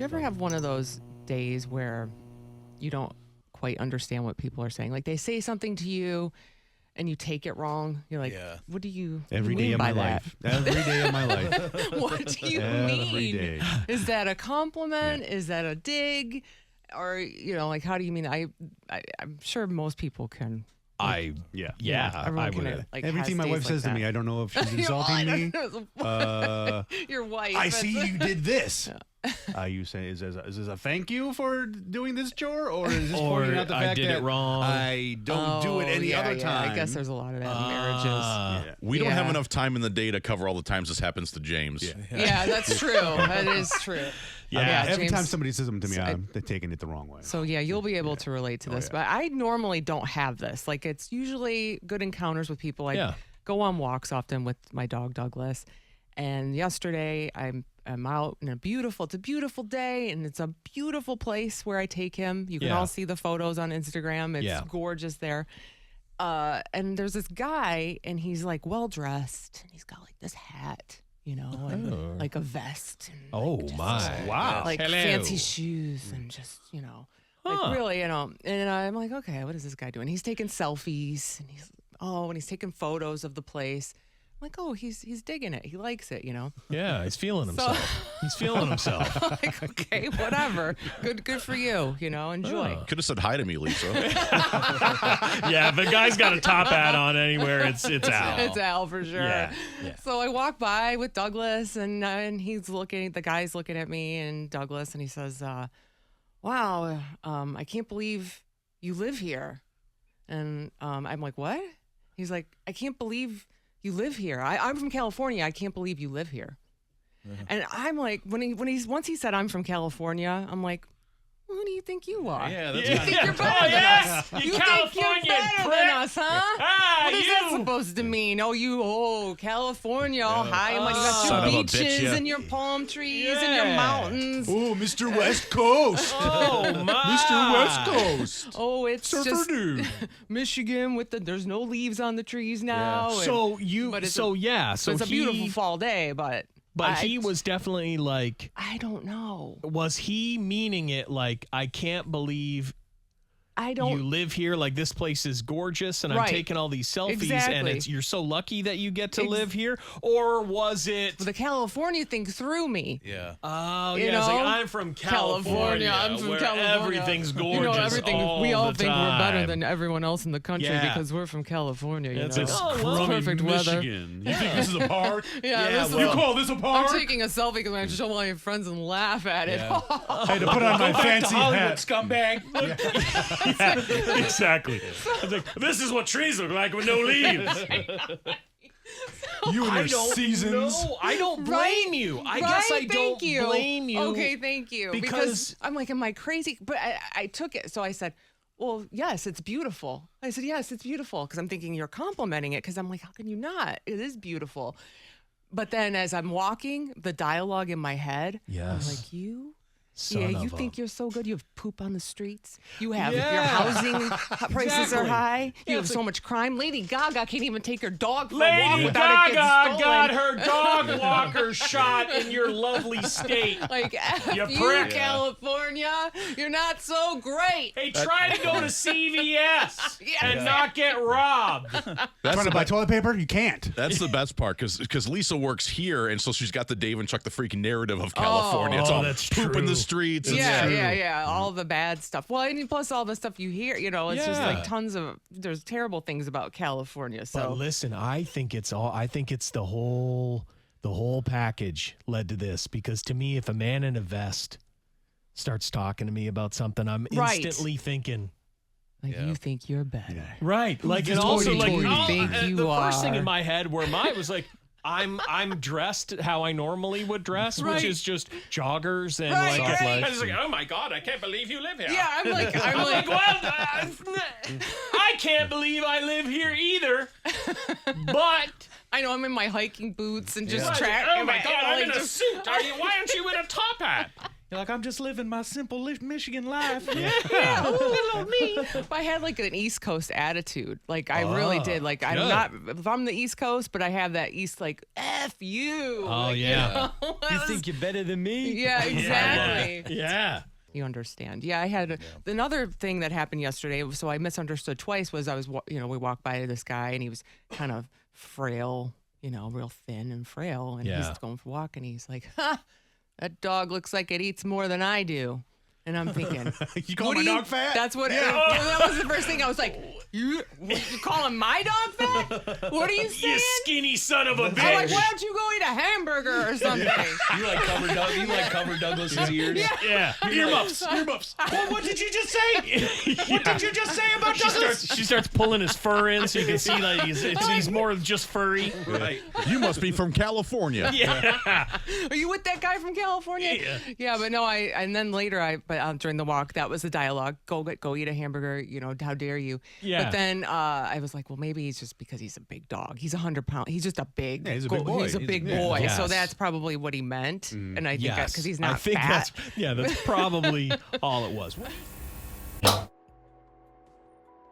you ever have one of those days where you don't quite understand what people are saying? Like they say something to you and you take it wrong. You're like, what do you Every mean day of by my that? life. Every day of my life. What do you Every mean? day. Is that a compliment? Is that a dig? Or, like, how do you mean? I'm sure most people can. Yeah. Everyone I can, would. like, Everything my has wife days says like to me, that. I don't know if she's insulting me. Your wife. I see you did this. You say, is this a thank you for doing this chore, or is this pointing out the fact I did that it wrong? I don't do it any other time? I guess there's a lot of that in marriages. We don't have enough time in the day to cover all the times this happens to James. Yeah, that's true. That is true. Yeah, every James, time somebody says something to me, I'm taking it the wrong way. So, you'll be able to relate to this. But I normally don't have this. Like, it's usually good encounters with people. I go on walks often with my dog, Douglas. And yesterday, I'm out in it's a beautiful day, and it's a beautiful place where I take him. You can all see the photos on Instagram. It's gorgeous there. And there's this guy, and he's, like, well-dressed. And he's got, like, this hat. And like a vest. And Wow. Like fancy shoes and just, like really, and I'm like, okay, what is this guy doing? He's taking selfies and he's taking photos of the place. I'm like, oh, he's digging it. He likes it, Yeah, he's feeling himself. He's feeling himself. Like, okay, whatever. Good for you, enjoy. Could have said hi to me, Lisa. Yeah, if a guy's got a top hat on anywhere, it's Al. It's Al for sure. Yeah. So I walk by with Douglas, and the guy's looking at me and Douglas, and he says, wow, I can't believe you live here. And I'm like, what? He's like, I can't believe you live here. I'm from California. I can't believe you live here. And I'm like, once he said I'm from California, I'm like, who do you think you are? Yeah, that's You think you're better than us? You think Californian you're better prick. than us, huh? What is that you. supposed to mean? California, all high and mighty. You got Son of your a bitch, beaches yeah. and your palm trees and your mountains. Oh, Mr. West Coast. Oh, my. Mr. West Coast. Oh, it's Surfer just dude. Michigan there's no leaves on the trees now. So it's a beautiful fall day, but he was definitely like, I don't know. was he meaning it like, I can't believe you live here, like this place is gorgeous and I'm taking all these selfies and you're so lucky that you get to live here? Or was it the California thing threw me? Yeah. Oh, yeah, it's like, I'm from California. I'm from where California. Everything's gorgeous. We all think we're better time. than everyone else in the country because we're from California. It's it's perfect weather. Michigan. You think this is a park? You call this a park? I'm taking a selfie because I show all my friends and laugh at it. Hey, to put on my fancy hat. Scumbag. Yeah, exactly. It's like, this is what trees look like with no leaves. You and your seasons. No, I don't blame you. I guess I don't blame you. Okay, thank you. Because I'm like, am I crazy? But I took it. So I said, well, yes, it's beautiful. I said, yes, it's beautiful. Because I'm thinking you're complimenting it. Because I'm like, how can you not? It is beautiful. But then as I'm walking, the dialogue in my head, I'm like, you think you're so good. You have poop on the streets. You have your housing prices are high. You have so much crime. Lady Gaga can't even take her dog for a walk Lady without it Gaga getting got stolen. her dog walker shot in your lovely state. Like, You you prick. California, you're not so great. Hey, try to go to CVS and not get robbed. Trying to buy toilet paper? You can't. That's the best part because Lisa works here, and so she's got the Dave and Chuck the Freak narrative of California. It's all that's poop in true. the streets. It's Yeah. All the bad stuff. Well, and plus all the stuff you hear, it's just like there's terrible things about California. So But listen, I think it's the whole package led to this, because to me, if a man in a vest starts talking to me about something, I'm instantly thinking, like, you think you're better. right. Like, and Who also do like, you think you the first thing are? in my head where mine was like, I'm dressed how I normally would dress, which is just joggers and Right, like, right. I was like, oh my God, I can't believe you live here. Yeah, I'm like, Well, I can't believe I live here either. But I know I'm in my hiking boots and just oh track. my God, I'm in a suit. Why aren't you in a top hat? You're like, I'm just living my simple Michigan life. Yeah, ooh, little me. But I had like an East Coast attitude. Like I really did. Like I'm not from the East Coast, but I have that East like F you. Oh like, yeah. You think you're better than me? Yeah, exactly. Yeah. You understand. Yeah, I had another thing that happened yesterday. So I misunderstood twice. Was I was we walked by this guy and he was kind of frail, real thin and frail, and he's going for a walk and he's like, "Ha, that dog looks like it eats more than I do." And I'm thinking, you call my dog fat? That's what. That was the first thing I was like, you calling my dog fat? What are you saying? You skinny son of a bitch. I'm like, why don't you go eat a hamburger or something? You like cover Douglas's ears? Yeah. Earmuffs. Well, what did you just say? What did you just say about Douglas? She starts pulling his fur in so you can see like he's more just furry. Right. You must be from California. Yeah. Are you with that guy from California? Yeah, but no, and then later during the walk, that was the dialogue. Go eat a hamburger. How dare you? Yeah. But then I was like, well, maybe it's just because he's a big dog. He's 100 pounds. He's just a big. Yeah, he's a big boy. He's a big boy. Yes. So that's probably what he meant. And I think because he's not I think fat. that's probably all it was.